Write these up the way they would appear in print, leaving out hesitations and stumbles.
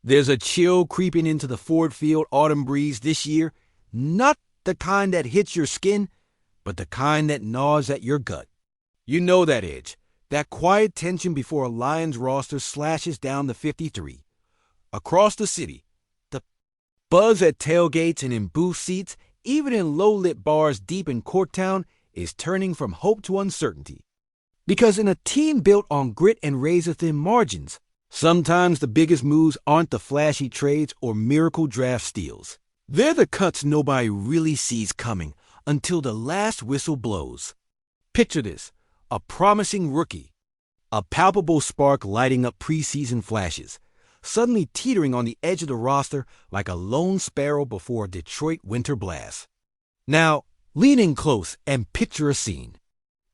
There's a chill creeping into the Ford Field autumn breeze this year, not the kind that hits your skin, but the kind that gnaws at your gut. You know that edge, that quiet tension before a Lions roster slashes down the 53. Across the city, the buzz at tailgates and in booth seats, even in low-lit bars deep in Corktown, is turning from hope to uncertainty. Because in a team built on grit and razor-thin margins, sometimes the biggest moves aren't the flashy trades or miracle draft steals. They're the cuts nobody really sees coming until the last whistle blows. Picture this, a promising rookie, a palpable spark lighting up preseason flashes, suddenly teetering on the edge of the roster like a lone sparrow before a Detroit winter blast. Now, lean in close and picture a scene.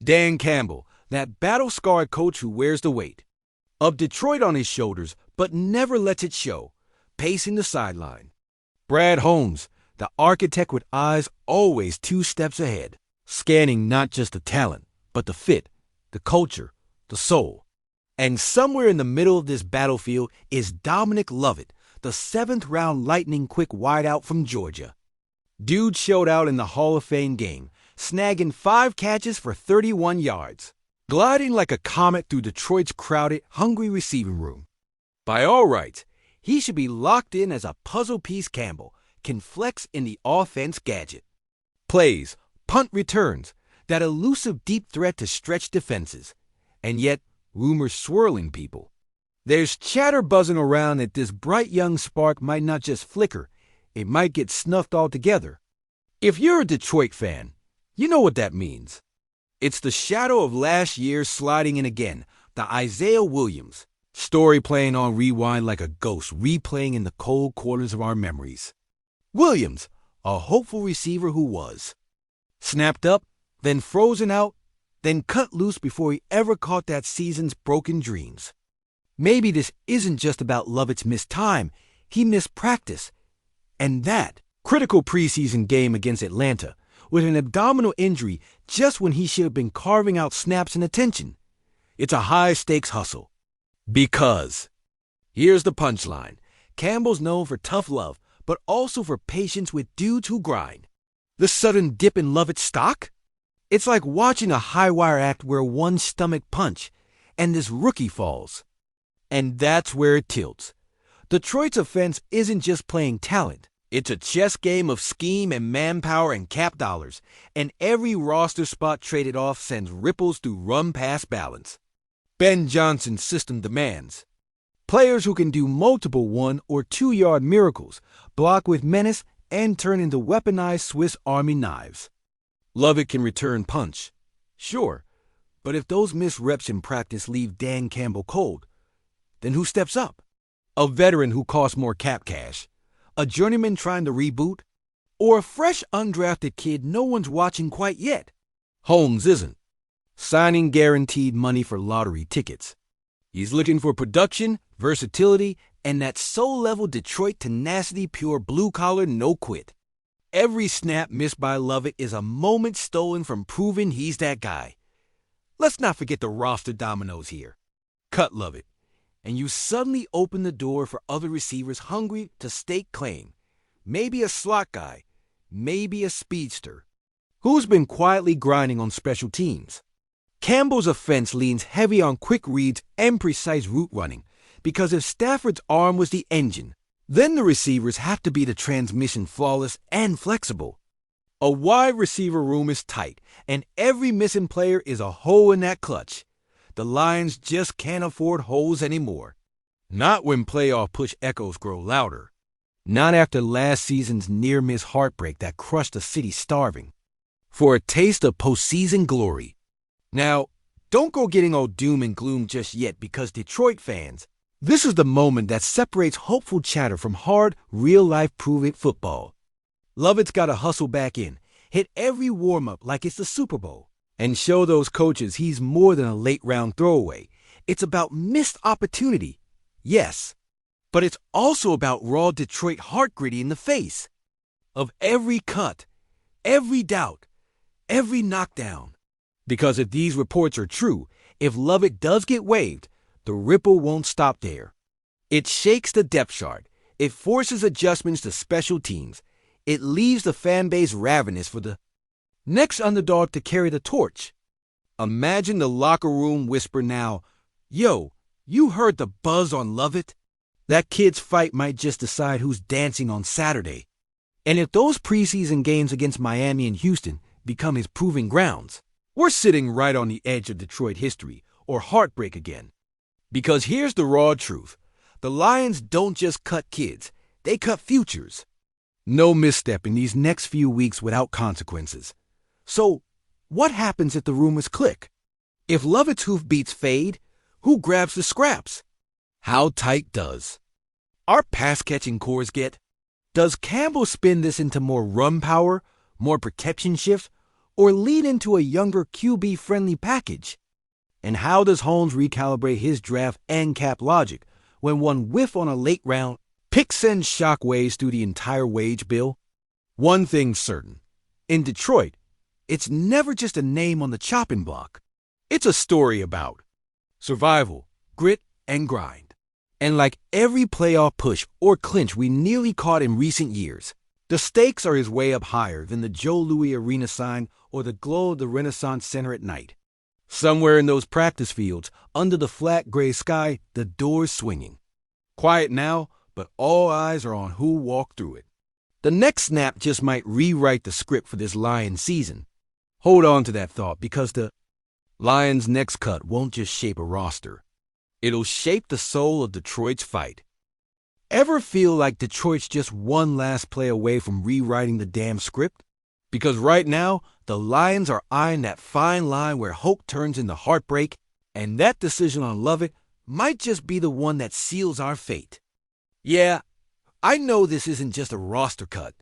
Dan Campbell, that battle-scarred coach who wears the weight of Detroit on his shoulders but never lets it show, pacing the sideline. Brad Holmes, the architect with eyes always 2 steps ahead, scanning not just the talent, but the fit, the culture, the soul. And somewhere in the middle of this battlefield is Dominic Lovett, the 7th-round lightning-quick wideout from Georgia. Dude showed out in the Hall of Fame game, snagging 5 catches for 31 yards, gliding like a comet through Detroit's crowded, hungry receiving room. By all rights, he should be locked in as a puzzle piece Campbell can flex in the offense gadget. Plays, punt returns, that elusive deep threat to stretch defenses. And yet, rumors swirling people. There's chatter buzzing around that this bright young spark might not just flicker, it might get snuffed altogether. If you're a Detroit fan, you know what that means. It's the shadow of last year sliding in again, the Isaiah Williams story playing on rewind like a ghost replaying in the cold corners of our memories. Williams, a hopeful receiver who was snapped up, then frozen out, then cut loose before he ever caught that season's broken dreams. Maybe this isn't just about Lovett's missed time. He missed practice. And that critical preseason game against Atlanta with an abdominal injury just when he should have been carving out snaps and attention. It's a high-stakes hustle. Because here's the punchline. Campbell's known for tough love, but also for patience with dudes who grind. The sudden dip in Lovett's stock? It's like watching a high-wire act where one stomach punch, and this rookie falls. And that's where it tilts. Detroit's offense isn't just playing talent. It's a chess game of scheme and manpower and cap dollars, and every roster spot traded off sends ripples through run-pass balance. Ben Johnson's system demands players who can do multiple 1- or 2-yard miracles, block with menace, and turn into weaponized Swiss Army knives. Lovett can return punch, sure, but if those missed reps in practice leave Dan Campbell cold, then who steps up? A veteran who costs more cap cash, a journeyman trying to reboot, or a fresh undrafted kid no one's watching quite yet? Holmes isn't signing guaranteed money for lottery tickets. He's looking for production, versatility, and that soul-level Detroit tenacity, pure blue-collar, no-quit. Every snap missed by Lovett is a moment stolen from proving he's that guy. Let's not forget the roster dominoes here. Cut Lovett, and you suddenly open the door for other receivers hungry to stake claim. Maybe a slot guy, maybe a speedster. Who's been quietly grinding on special teams? Campbell's offense leans heavy on quick reads and precise route running, because if Stafford's arm was the engine, then the receivers have to be the transmission flawless and flexible. A wide receiver room is tight, and every missing player is a hole in that clutch. The Lions just can't afford holes anymore. Not when playoff push echoes grow louder. Not after last season's near-miss heartbreak that crushed a city starving for a taste of postseason glory. Now, don't go getting all doom and gloom just yet, because Detroit fans, this is the moment that separates hopeful chatter from hard, real-life prove-it football. Lovett's got to hustle back in, hit every warm-up like it's the Super Bowl, and show those coaches he's more than a late-round throwaway. It's about missed opportunity, yes, but it's also about raw Detroit heart gritty in the face of every cut, every doubt, every knockdown. Because if these reports are true, if Lovett does get waived, the ripple won't stop there. It shakes the depth chart. It forces adjustments to special teams. It leaves the fan base ravenous for the next underdog to carry the torch. Imagine the locker room whisper now, "Yo, you heard the buzz on Lovett?" That kid's fight might just decide who's dancing on Saturday. And if those preseason games against Miami and Houston become his proving grounds, we're sitting right on the edge of Detroit history or heartbreak again. Because here's the raw truth. The Lions don't just cut kids, they cut futures. No misstep in these next few weeks without consequences. So, what happens if the rumors click? If Lovett's hoofbeats fade, who grabs the scraps? How tight does our pass-catching cores get? Does Campbell spin this into more run power, more protection shift, or lead into a younger QB-friendly package? And how does Holmes recalibrate his draft and cap logic when one whiff on a late round pick sends shockwaves through the entire wage bill? One thing's certain. In Detroit, it's never just a name on the chopping block. It's a story about survival, grit, and grind. And like every playoff push or clinch we nearly caught in recent years, the stakes are his way up higher than the Joe Louis Arena sign or the glow of the Renaissance Center at night. Somewhere in those practice fields, under the flat gray sky, the door's swinging. Quiet now, but all eyes are on who walked through it. The next snap just might rewrite the script for this Lions season. Hold on to that thought, because the Lions' next cut won't just shape a roster. It'll shape the soul of Detroit's fight. Ever feel like Detroit's just one last play away from rewriting the damn script? Because right now, the Lions are eyeing that fine line where hope turns into heartbreak, and that decision on Lovett might just be the one that seals our fate. Yeah, I know this isn't just a roster cut.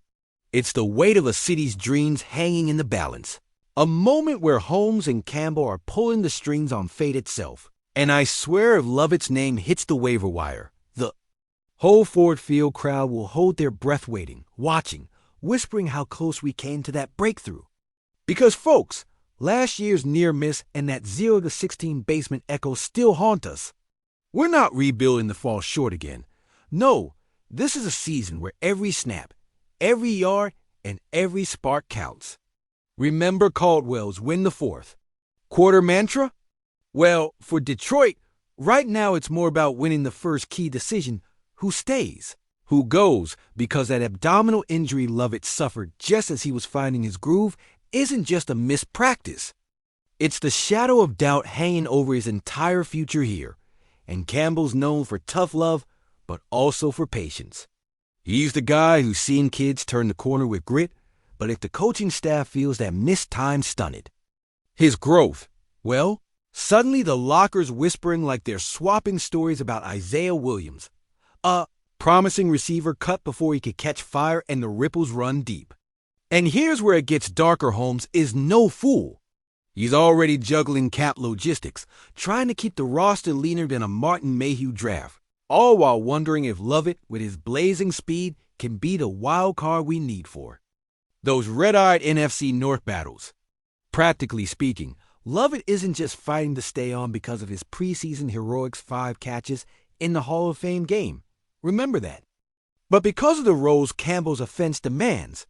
It's the weight of a city's dreams hanging in the balance. A moment where Holmes and Campbell are pulling the strings on fate itself. And I swear if Lovett's name hits the waiver wire, the whole Ford Field crowd will hold their breath waiting, watching, whispering how close we came to that breakthrough. Because folks, last year's near miss and that 0-16 basement echo still haunt us. We're not rebuilding to fall short again. No, this is a season where every snap, every yard, and every spark counts. Remember Caldwell's win the fourth quarter mantra? Well, for Detroit, right now it's more about winning the first key decision: who stays, who goes, because that abdominal injury Lovett suffered just as he was finding his groove isn't just a missed practice. It's the shadow of doubt hanging over his entire future here, and Campbell's known for tough love, but also for patience. He's the guy who's seen kids turn the corner with grit, but if the coaching staff feels that missed time stunted his growth, well, suddenly the locker's whispering like they're swapping stories about Isaiah Williams, a promising receiver cut before he could catch fire and the ripples run deep. And here's where it gets darker. Holmes is no fool. He's already juggling cap logistics, trying to keep the roster leaner than a Martin Mayhew draft, all while wondering if Lovett, with his blazing speed, can be the wild card we need for those red-eyed NFC North battles. Practically speaking, Lovett isn't just fighting to stay on because of his preseason heroics 5 catches in the Hall of Fame game. Remember that. But because of the roles Campbell's offense demands.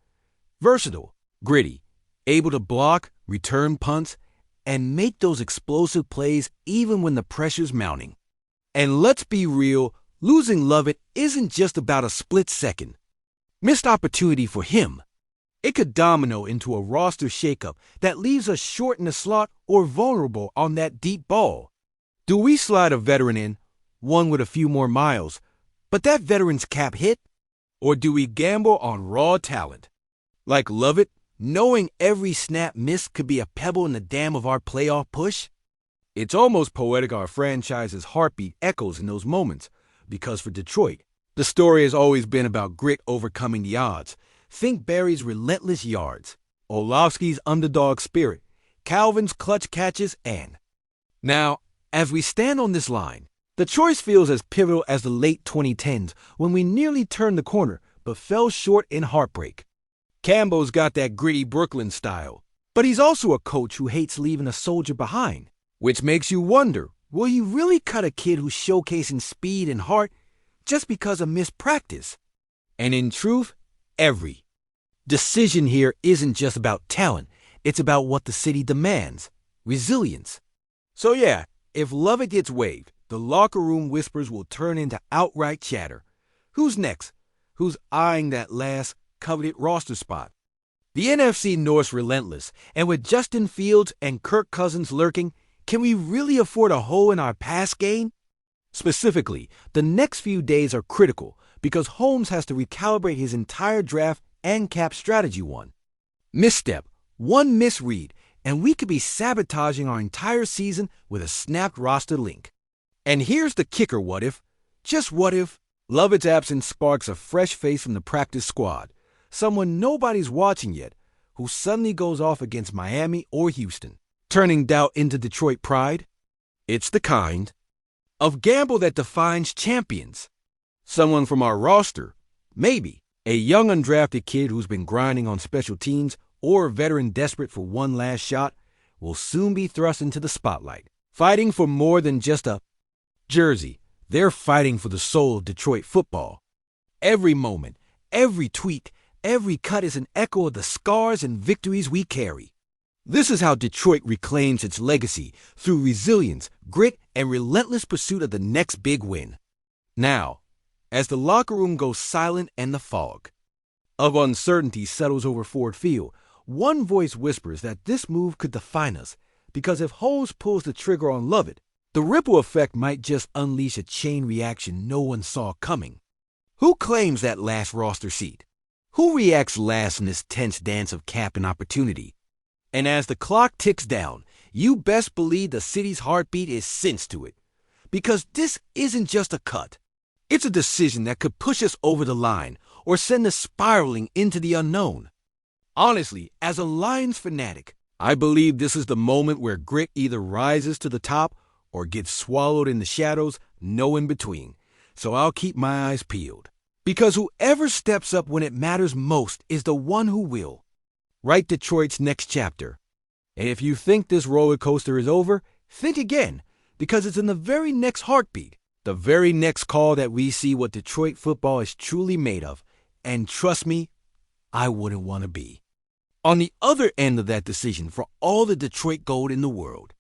Versatile, gritty, able to block, return punts, and make those explosive plays even when the pressure's mounting. And let's be real, losing Lovett isn't just about a split second. Missed opportunity for him. It could domino into a roster shakeup that leaves us short in the slot or vulnerable on that deep ball. Do we slide a veteran in, one with a few more miles, but that veteran's cap hit? Or do we gamble on raw talent? Like Lovett, knowing every snap missed could be a pebble in the dam of our playoff push? It's almost poetic our franchise's heartbeat echoes in those moments, because for Detroit, the story has always been about grit overcoming the odds. Think Barry's relentless yards, Orlovsky's underdog spirit, Calvin's clutch catches, and now, as we stand on this line, the choice feels as pivotal as the late 2010s when we nearly turned the corner but fell short in heartbreak. Campbell's got that gritty Brooklyn style, but he's also a coach who hates leaving a soldier behind, which makes you wonder, will he really cut a kid who's showcasing speed and heart just because of missed practice. And in truth, every decision here isn't just about talent. It's about what the city demands. Resilience. So yeah, if Lovett gets waived, the locker room whispers will turn into outright chatter. Who's next? Who's eyeing that last coveted roster spot? The NFC North's relentless, and with Justin Fields and Kirk Cousins lurking, can we really afford a hole in our pass game? Specifically, the next few days are critical because Holmes has to recalibrate his entire draft and cap strategy. One misstep, one misread, and we could be sabotaging our entire season with a snapped roster link. And here's the kicker what if, just what if, Lovett's absence sparks a fresh face from the practice squad, someone nobody's watching yet, who suddenly goes off against Miami or Houston, turning doubt into Detroit pride? It's the kind of gamble that defines champions. Someone from our roster, maybe a young undrafted kid who's been grinding on special teams or a veteran desperate for one last shot, will soon be thrust into the spotlight, fighting for more than just a jersey. They're fighting for the soul of Detroit football. Every moment, every tweak, every cut is an echo of the scars and victories we carry. This is how Detroit reclaims its legacy through resilience, grit, and relentless pursuit of the next big win. Now, as the locker room goes silent and the fog of uncertainty settles over Ford Field, one voice whispers that this move could define us, because if Holmes pulls the trigger on Lovett, the ripple effect might just unleash a chain reaction no one saw coming. Who claims that last roster seat? Who reacts last in this tense dance of cap and opportunity? And as the clock ticks down, you best believe the city's heartbeat is sensed to it. Because this isn't just a cut. It's a decision that could push us over the line or send us spiraling into the unknown. Honestly, as a Lions fanatic, I believe this is the moment where grit either rises to the top or gets swallowed in the shadows, no in between. So I'll keep my eyes peeled. Because whoever steps up when it matters most is the one who will write Detroit's next chapter. And if you think this roller coaster is over, think again, because it's in the very next heartbeat, the very next call that we see what Detroit football is truly made of. And trust me, I wouldn't want to be on the other end of that decision for all the Detroit gold in the world.